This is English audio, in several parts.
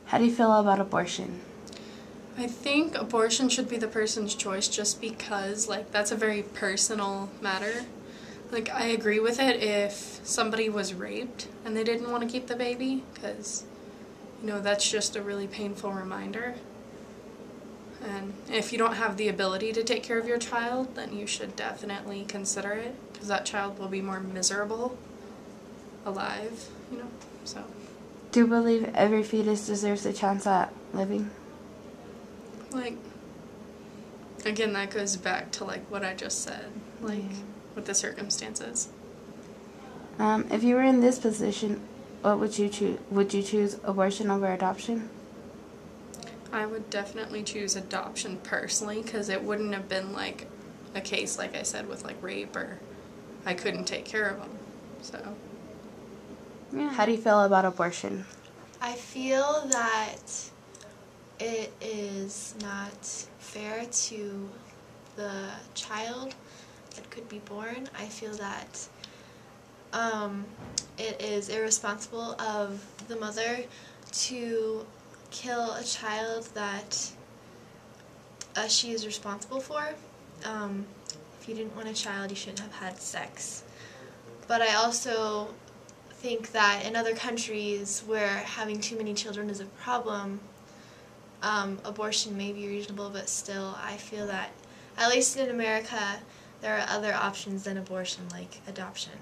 How do you feel about abortion? I think abortion should be the person's choice just because, that's a very personal matter. I agree with it if somebody was raped and they didn't want to keep the baby because, that's just a really painful reminder. And if you don't have the ability to take care of your child, then you should definitely consider it because that child will be more miserable alive, so. Do you believe every fetus deserves a chance at living? Again, that goes back to what I just said, with the circumstances. If you were in this position, what would you choose? Would you choose abortion over adoption? I would definitely choose adoption personally because it wouldn't have been a case, like I said, with rape or I couldn't take care of them, so. Yeah. How do you feel about abortion? I feel that it is not fair to the child that could be born. I feel that it is irresponsible of the mother to kill a child that she is responsible for. If you didn't want a child, you shouldn't have had sex. But I also think that in other countries where having too many children is a problem, abortion may be reasonable, but still I feel that, at least in America, there are other options than abortion, like adoption.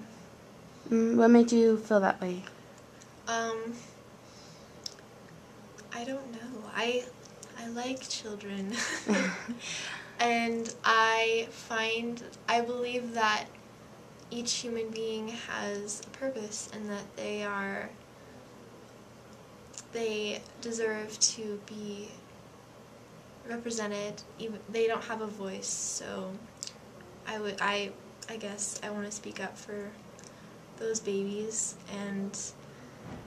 What made you feel that way? I don't know. I like children. And I believe that each human being has a purpose and that they deserve to be represented. Even they don't have a voice, so I guess I want to speak up for those babies, and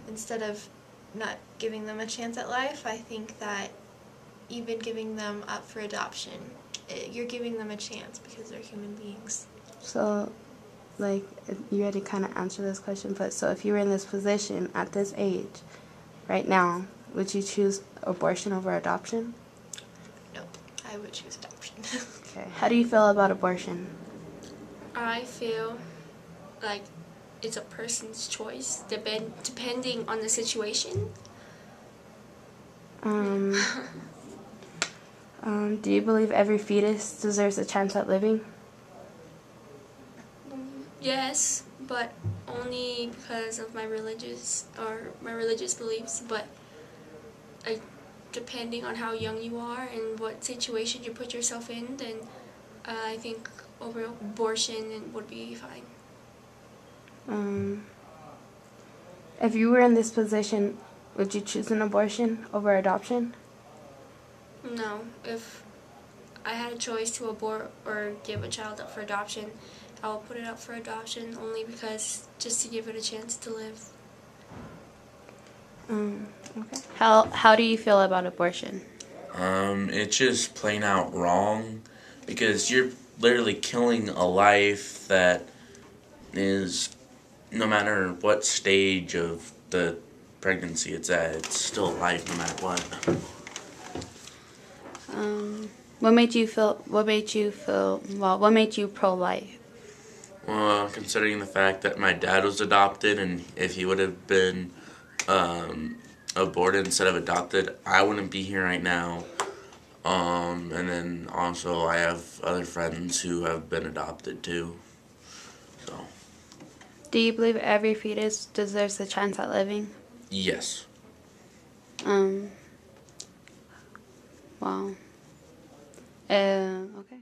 instead of not giving them a chance at life, I think that even giving them up for adoption, you're giving them a chance because they're human beings. So, you already kind of answered this question, but so if you were in this position at this age, right now, would you choose abortion over adoption? No, I would choose adoption. Okay. How do you feel about abortion? I feel like it's a person's choice, depending on the situation. Do you believe every fetus deserves a chance at living? Yes, but only because of my religious beliefs. But depending on how young you are and what situation you put yourself in, then I think abortion would be fine. If you were in this position, would you choose an abortion over adoption? No. If I had a choice to abort or give a child up for adoption, I will put it up for adoption only because just to give it a chance to live. Okay. How do you feel about abortion? It's just plain out wrong because you're literally killing a life that is, no matter what stage of the pregnancy it's at, it's still a life no matter what. What made you pro-life? Well, considering the fact that my dad was adopted, and if he would have been aborted instead of adopted, I wouldn't be here right now. And then also I have other friends who have been adopted too. So. Do you believe every fetus deserves a chance at living? Yes. Wow. Okay.